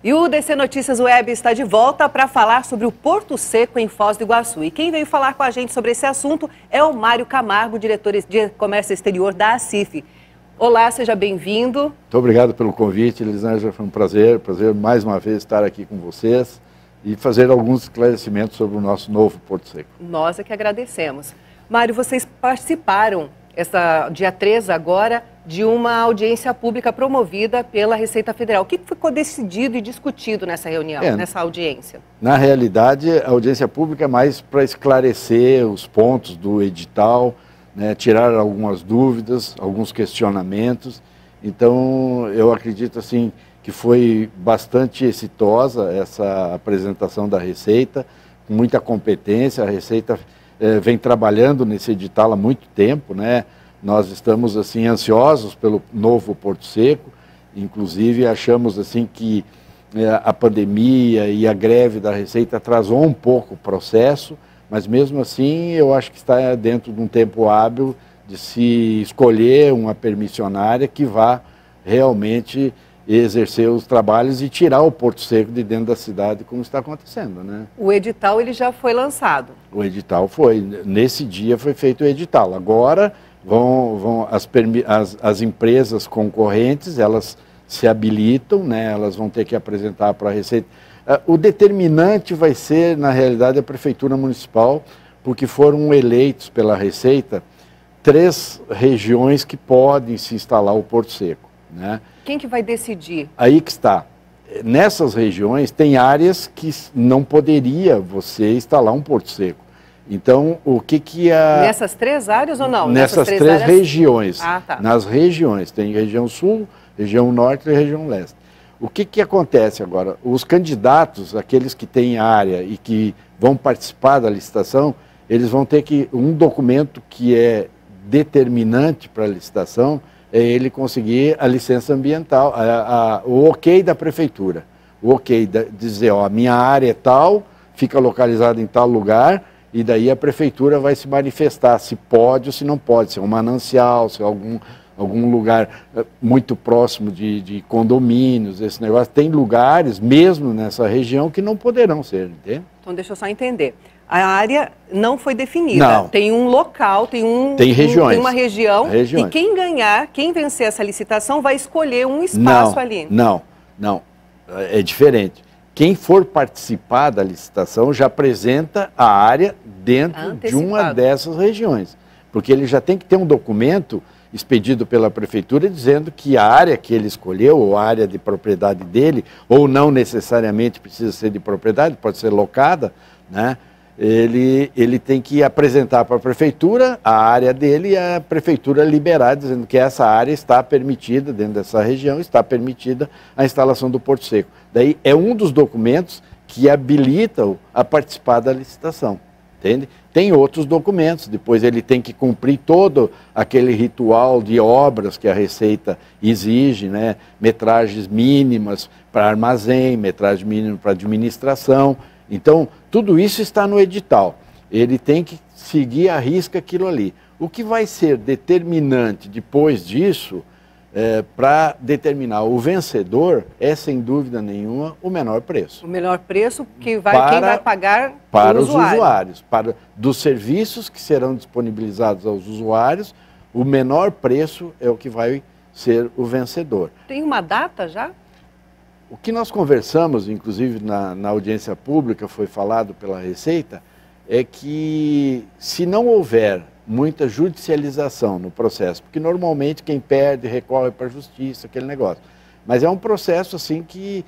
E o DC Notícias Web está de volta para falar sobre o Porto Seco em Foz do Iguaçu. E quem veio falar com a gente sobre esse assunto é o Mário Camargo, diretor de Comércio Exterior da ACIF. Olá, seja bem-vindo. Muito obrigado pelo convite, Elisângela. Foi um prazer mais uma vez estar aqui com vocês e fazer alguns esclarecimentos sobre o nosso novo Porto Seco. Nós é que agradecemos. Mário, vocês participaram, dia 3 agora, de uma audiência pública promovida pela Receita Federal. O que ficou decidido e discutido nessa reunião, nessa audiência? Na realidade, a audiência pública é mais para esclarecer os pontos do edital, né, tirar algumas dúvidas, alguns questionamentos. Então, eu acredito assim que foi bastante exitosa essa apresentação da Receita, com muita competência. A Receita vem trabalhando nesse edital há muito tempo, né? Nós estamos assim ansiosos pelo novo Porto Seco, inclusive achamos assim que a pandemia e a greve da Receita atrasou um pouco o processo, mas mesmo assim eu acho que está dentro de um tempo hábil de se escolher uma permissionária que vá realmente exercer os trabalhos e tirar o Porto Seco de dentro da cidade, como está acontecendo, né? O edital ele já foi lançado? O edital foi, nesse dia foi feito o edital. Agora as empresas concorrentes, elas se habilitam, né? Elas vão ter que apresentar para a Receita. O determinante vai ser, na realidade, a Prefeitura Municipal, porque foram eleitos pela Receita 3 regiões que podem se instalar o Porto Seco, né? Quem que vai decidir? Aí que está. Nessas regiões tem áreas que não poderia você instalar um Porto Seco. Então, o que Nessas 3 áreas ou não? Nessas 3 regiões. Ah, tá. Nas regiões. Tem região sul, região norte e região leste. O que acontece agora? Os candidatos, aqueles que têm área e que vão participar da licitação, eles vão ter que, um documento que é determinante para a licitação, é ele conseguir a licença ambiental, o ok da prefeitura. O ok, dizer, ó, a minha área é tal, fica localizada em tal lugar, e daí a prefeitura vai se manifestar se pode ou se não pode, se é um manancial, se é algum lugar muito próximo de condomínios, esse negócio. Tem lugares, mesmo nessa região, que não poderão ser, entende? Então, deixa eu só entender. A área não foi definida. Não. Tem um local, tem regiões. Tem uma região. Regiões. E quem ganhar, quem vencer essa licitação, vai escolher um espaço ali. Não. É diferente. Quem for participar da licitação já apresenta a área dentro de uma dessas regiões. Porque ele já tem que ter um documento expedido pela prefeitura dizendo que a área que ele escolheu, ou a área de propriedade dele, ou não necessariamente precisa ser de propriedade, pode ser locada, né? Ele tem que apresentar para a prefeitura a área dele e a prefeitura liberar, dizendo que essa área está permitida, dentro dessa região, está permitida a instalação do Porto Seco. Daí é um dos documentos que habilitam a participar da licitação, entende? Tem outros documentos, depois ele tem que cumprir todo aquele ritual de obras que a Receita exige, né? Metragens mínimas para armazém, metragem mínima para administração. Então, tudo isso está no edital. Ele tem que seguir à risca aquilo ali. O que vai ser determinante depois disso, para determinar o vencedor, é, sem dúvida nenhuma, o menor preço. O menor preço quem vai pagar para os usuários. Dos serviços que serão disponibilizados aos usuários, o menor preço é o que vai ser o vencedor. Tem uma data já? O que nós conversamos, inclusive na audiência pública, foi falado pela Receita, é que se não houver muita judicialização no processo, porque normalmente quem perde recorre para a justiça, aquele negócio, mas é um processo assim que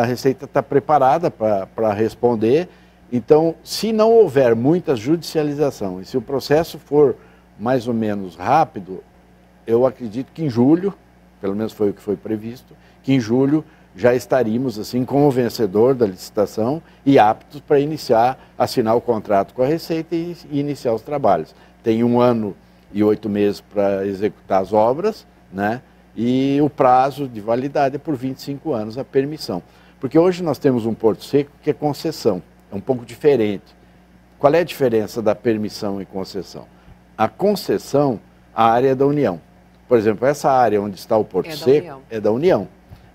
a Receita está preparada para responder. Então, se não houver muita judicialização e se o processo for mais ou menos rápido, eu acredito que em julho, pelo menos foi o que foi previsto, que em julho já estaríamos assim com o vencedor da licitação e aptos para assinar o contrato com a Receita e iniciar os trabalhos. Tem 1 ano e 8 meses para executar as obras, né? E o prazo de validade é por 25 anos a permissão. Porque hoje nós temos um Porto Seco que é concessão, é um pouco diferente. Qual é a diferença da permissão e concessão? A concessão, a área é da União. Por exemplo, essa área onde está o Porto Seco é da União.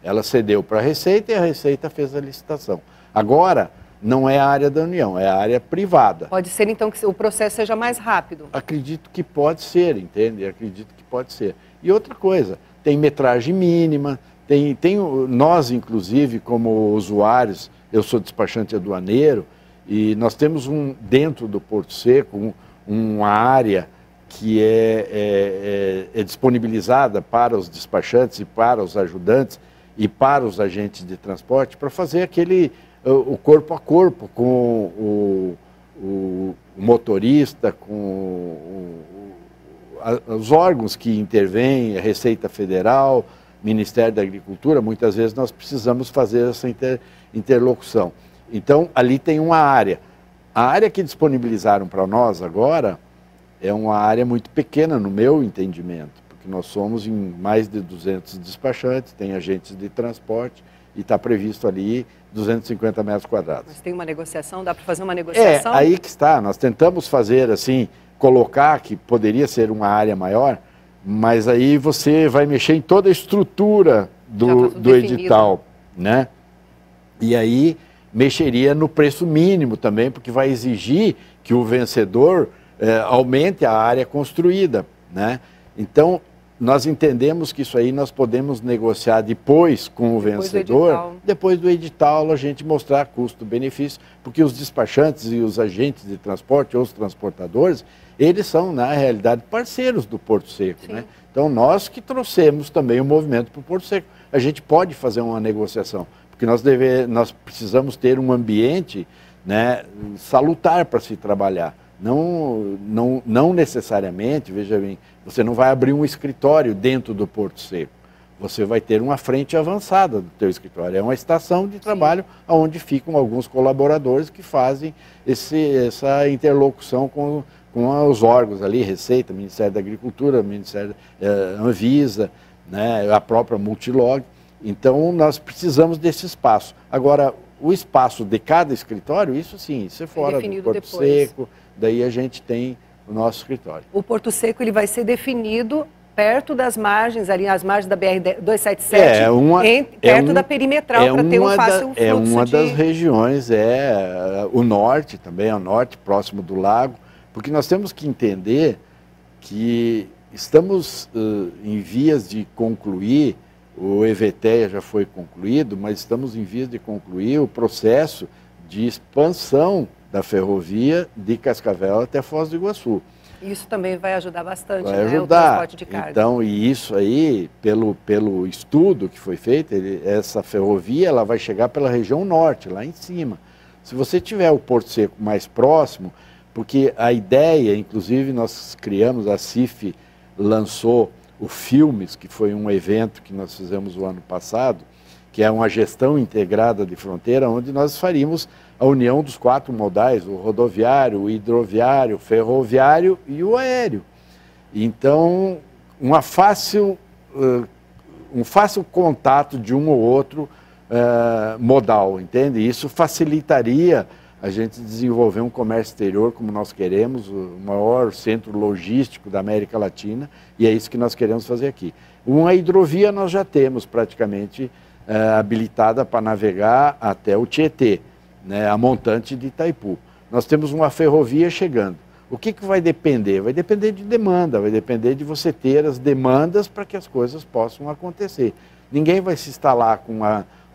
Ela cedeu para a Receita e a Receita fez a licitação. Agora, não é a área da União, é a área privada. Pode ser, então, que o processo seja mais rápido? Acredito que pode ser, entende? Acredito que pode ser. E outra coisa, tem metragem mínima, nós, inclusive, como usuários, eu sou despachante aduaneiro, e nós temos dentro do Porto Seco, uma área que é disponibilizada para os despachantes e para os ajudantes e para os agentes de transporte para fazer o corpo a corpo com o motorista, com os órgãos que intervêm, a Receita Federal, Ministério da Agricultura. Muitas vezes nós precisamos fazer essa interlocução. Então, ali tem uma área. A área que disponibilizaram para nós agora é uma área muito pequena, no meu entendimento, porque nós somos em mais de 200 despachantes, tem agentes de transporte e está previsto ali 250 metros quadrados. Mas tem uma negociação? Dá para fazer uma negociação? Aí que está. Nós tentamos fazer assim, colocar que poderia ser uma área maior, mas aí você vai mexer em toda a estrutura do edital, né? E aí mexeria no preço mínimo também, porque vai exigir que o vencedor aumente a área construída, né? Então, nós entendemos que isso aí nós podemos negociar depois com o vencedor, depois do edital a gente mostrar custo-benefício, porque os despachantes e os agentes de transporte, ou os transportadores, eles são, na realidade, parceiros do Porto Seco, né? Então, nós que trouxemos também o movimento para o Porto Seco. A gente pode fazer uma negociação, porque nós precisamos ter um ambiente, né, salutar para se trabalhar. Não necessariamente, veja bem, você não vai abrir um escritório dentro do Porto Seco. Você vai ter uma frente avançada do teu escritório. É uma estação de trabalho onde ficam alguns colaboradores que fazem essa interlocução com os órgãos ali, Receita, Ministério da Agricultura, Ministério Anvisa, né, a própria Multilog. Então, nós precisamos desse espaço. Agora, o espaço de cada escritório, isso sim, isso é fora do Porto Seco, daí a gente tem o nosso escritório. O Porto Seco ele vai ser definido perto das margens, ali as margens da BR-277, perto da perimetral, para ter um fácil fluxo É uma das regiões, o norte também, o norte, próximo do lago, porque nós temos que entender que estamos em vias de concluir, o EVTEA já foi concluído, mas estamos em vias de concluir o processo de expansão da ferrovia de Cascavel até Foz do Iguaçu. Isso também vai ajudar bastante, vai né, ajudar. o transporte de carga. Então, e isso aí, pelo estudo que foi feito, essa ferrovia ela vai chegar pela região norte, lá em cima. Se você tiver o Porto Seco mais próximo, porque a ideia, inclusive nós criamos, a CIF lançou o Filmes, que foi um evento que nós fizemos o ano passado, que é uma gestão integrada de fronteira, onde nós faríamos a união dos 4 modais, o rodoviário, o hidroviário, o ferroviário e o aéreo. Então, um fácil contato de um ou outro modal, entende? Isso facilitaria a gente desenvolver um comércio exterior como nós queremos, o maior centro logístico da América Latina, e é isso que nós queremos fazer aqui. Uma hidrovia nós já temos praticamente habilitada para navegar até o Tietê, né, a montante de Itaipu. Nós temos uma ferrovia chegando. O que vai depender? Vai depender de demanda, vai depender de você ter as demandas para que as coisas possam acontecer. Ninguém vai se instalar com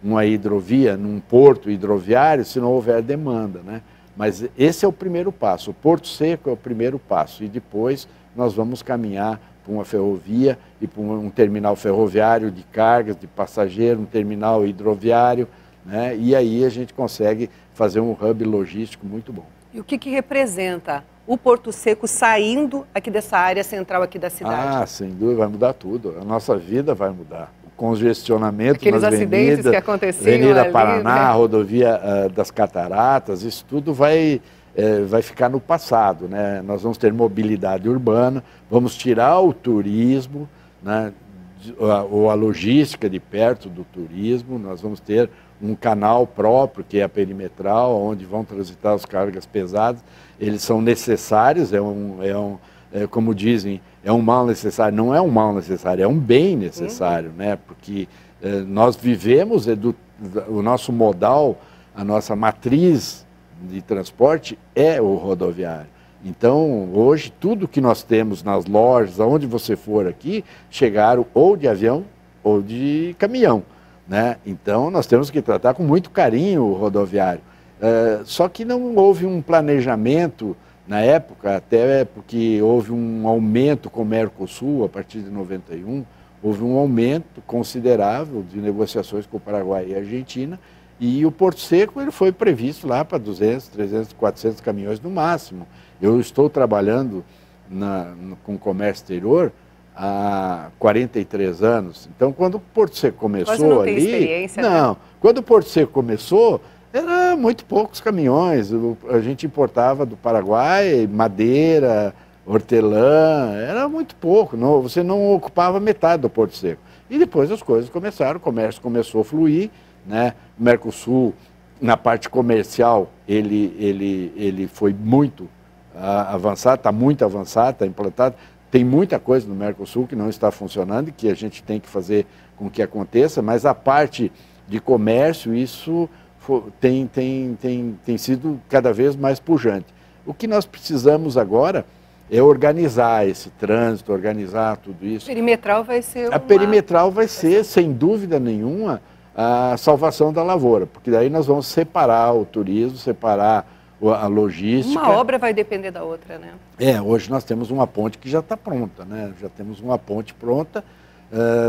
uma hidrovia, num porto hidroviário, se não houver demanda, né? Mas esse é o primeiro passo. O Porto Seco é o primeiro passo e depois nós vamos caminhar para uma ferrovia e para um terminal ferroviário de cargas, de passageiro, um terminal hidroviário, né? E aí a gente consegue fazer um hub logístico muito bom. E o que representa o Porto Seco saindo aqui dessa área central aqui da cidade? Ah, sem dúvida, vai mudar tudo. A nossa vida vai mudar. Congestionamento aqueles nas acidentes avenidas, que aconteciam Avenida ali, Paraná, né? rodovia das Cataratas, isso tudo vai ficar no passado, né? Nós vamos ter mobilidade urbana, vamos tirar o turismo, né? Ou a logística de perto do turismo, nós vamos ter um canal próprio, que é a perimetral, onde vão transitar as cargas pesadas. Eles são necessários, como dizem, é um mal necessário. Não é um mal necessário, é um bem necessário, né? Porque nós vivemos, o nosso modal, a nossa matriz de transporte é o rodoviário. Então, hoje, tudo que nós temos nas lojas, aonde você for aqui, chegaram ou de avião ou de caminhão, né? Então, nós temos que tratar com muito carinho o rodoviário. Só que não houve um planejamento na época, até porque houve um aumento com o Mercosul a partir de 91, houve um aumento considerável de negociações com o Paraguai e a Argentina, e o Porto Seco ele foi previsto lá para 200, 300, 400 caminhões no máximo. Eu estou trabalhando com o comércio exterior há 43 anos. Então, quando o Porto Seco começou quase não ali... tem experiência, não, né? Quando o Porto Seco começou, era muito poucos caminhões. A gente importava do Paraguai madeira, hortelã, era muito pouco. Não, você não ocupava metade do Porto Seco. E depois as coisas começaram, o comércio começou a fluir, né? O Mercosul, na parte comercial, ele foi muito avançado, está muito avançado, está implantado. Tem muita coisa no Mercosul que não está funcionando e que a gente tem que fazer com que aconteça, mas a parte de comércio, isso tem sido cada vez mais pujante. O que nós precisamos agora é organizar esse trânsito, organizar tudo isso. A perimetral vai ser A perimetral vai ser, sem dúvida nenhuma, a salvação da lavoura, porque daí nós vamos separar o turismo, separar a logística. Uma obra vai depender da outra, né? Hoje nós temos uma ponte que já está pronta, né? Já temos uma ponte pronta,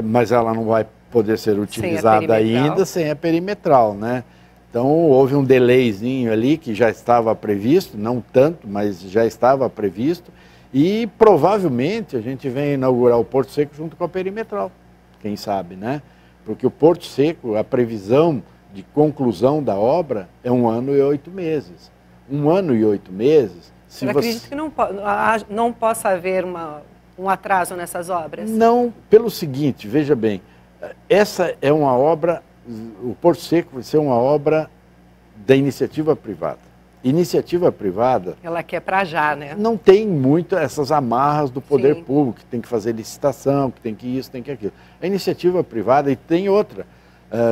mas ela não vai poder ser utilizada ainda sem a perimetral, né? Então houve um delayzinho ali que já estava previsto, não tanto, mas já estava previsto, e provavelmente a gente vem inaugurar o Porto Seco junto com a perimetral, quem sabe, né? Porque o Porto Seco, a previsão de conclusão da obra é 1 ano e 8 meses. 1 ano e 8 meses... Você acredita que não possa haver um atraso nessas obras? Não, pelo seguinte, veja bem, essa é uma obra, o Porto Seco vai ser uma obra da iniciativa privada. Iniciativa privada... Ela quer para já, né? Não tem muito essas amarras do poder público, que tem que fazer licitação, que tem que isso, tem que aquilo. A iniciativa privada, e tem outra,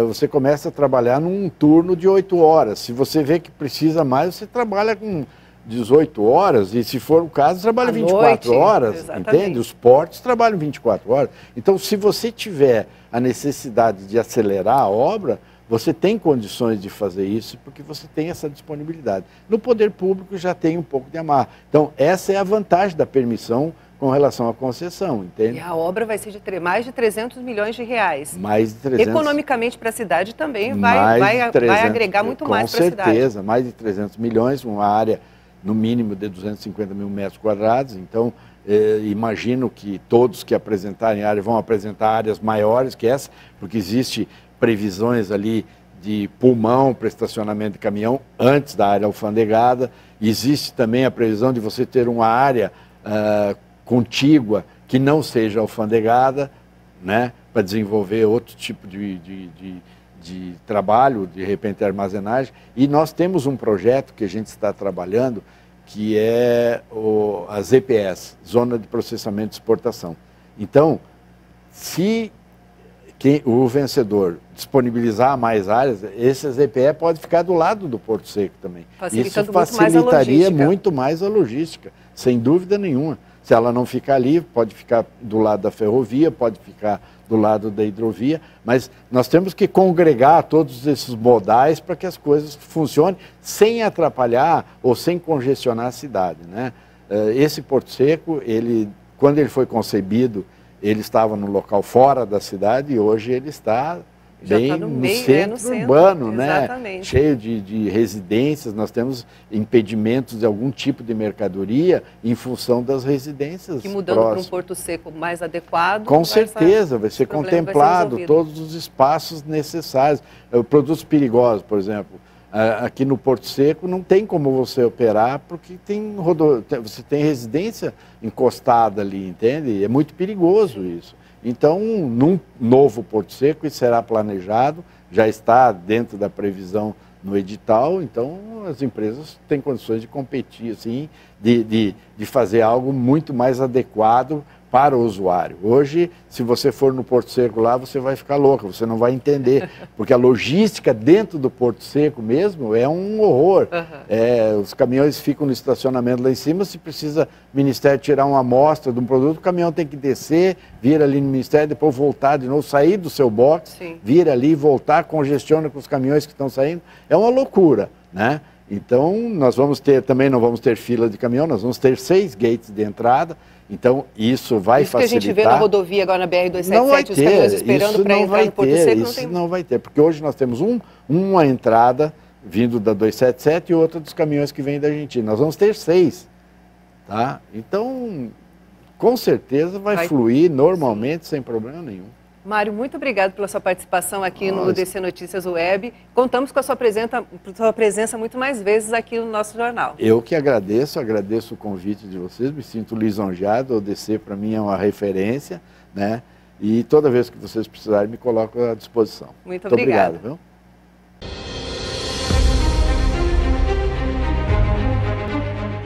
você começa a trabalhar num turno de 8 horas. Se você vê que precisa mais, você trabalha com 18 horas, e se for o caso, trabalha 24 horas, exatamente. Entende? Os portos trabalham 24 horas. Então, se você tiver a necessidade de acelerar a obra, você tem condições de fazer isso, porque você tem essa disponibilidade. No poder público já tem um pouco de amarra. Então, essa é a vantagem da permissão com relação à concessão, entende? E a obra vai ser de mais de 300 milhões de reais. Mais de 300. Economicamente para a cidade também vai agregar muito mais para a cidade. Com certeza, mais de 300 milhões, uma área no mínimo de 250 mil metros quadrados. Então, imagino que todos que apresentarem área vão apresentar áreas maiores que essa, porque existe previsões ali de pulmão para estacionamento de caminhão antes da área alfandegada. Existe também a previsão de você ter uma área contígua que não seja alfandegada, né, para desenvolver outro tipo de trabalho, de repente armazenagem. E nós temos um projeto que a gente está trabalhando, que é a ZPS, Zona de Processamento e Exportação. Então, se o vencedor disponibilizar mais áreas, esse ZPE pode ficar do lado do Porto Seco também. Isso facilitaria muito mais a logística, sem dúvida nenhuma. Se ela não ficar ali, pode ficar do lado da ferrovia, pode ficar do lado da hidrovia, mas nós temos que congregar todos esses modais para que as coisas funcionem sem atrapalhar ou sem congestionar a cidade, né? Esse Porto Seco, quando ele foi concebido, ele estava no local fora da cidade e hoje ele está bem no centro urbano, né? Exatamente. Cheio de residências. Nós temos impedimentos de algum tipo de mercadoria em função das residências. E mudando para um Porto Seco mais adequado. Com certeza, vai ser contemplado todos os espaços necessários. Produtos perigosos, por exemplo. Aqui no Porto Seco não tem como você operar porque você tem residência encostada ali, entende? É muito perigoso isso. Então, num novo Porto Seco, isso será planejado, já está dentro da previsão no edital, então as empresas têm condições de competir, assim, de fazer algo muito mais adequado para o usuário. Hoje, se você for no Porto Seco lá, você vai ficar louco, você não vai entender, porque a logística dentro do Porto Seco mesmo é um horror. Os caminhões ficam no estacionamento lá em cima, se precisa o Ministério tirar uma amostra de um produto, o caminhão tem que descer, vir ali no Ministério, depois voltar de novo, sair do seu box, vir ali, voltar, congestiona com os caminhões que estão saindo. É uma loucura, né? Então, nós vamos ter, também não vamos ter fila de caminhão, nós vamos ter 6 gates de entrada, então isso vai facilitar. Isso que a gente vê na rodovia agora na BR-277, os caminhões esperando para entrar no Porto Seco, isso não vai ter, porque hoje nós temos uma entrada vindo da 277 e outra dos caminhões que vêm da Argentina. Nós vamos ter 6, tá? Então, com certeza vai fluir normalmente, sem problema nenhum. Mário, muito obrigado pela sua participação aqui no DC Notícias Web. Contamos com a sua presença muito mais vezes aqui no nosso jornal. Eu que agradeço o convite de vocês, me sinto lisonjeado, o DC para mim é uma referência, né? E toda vez que vocês precisarem, me coloco à disposição. Muito obrigado. Viu?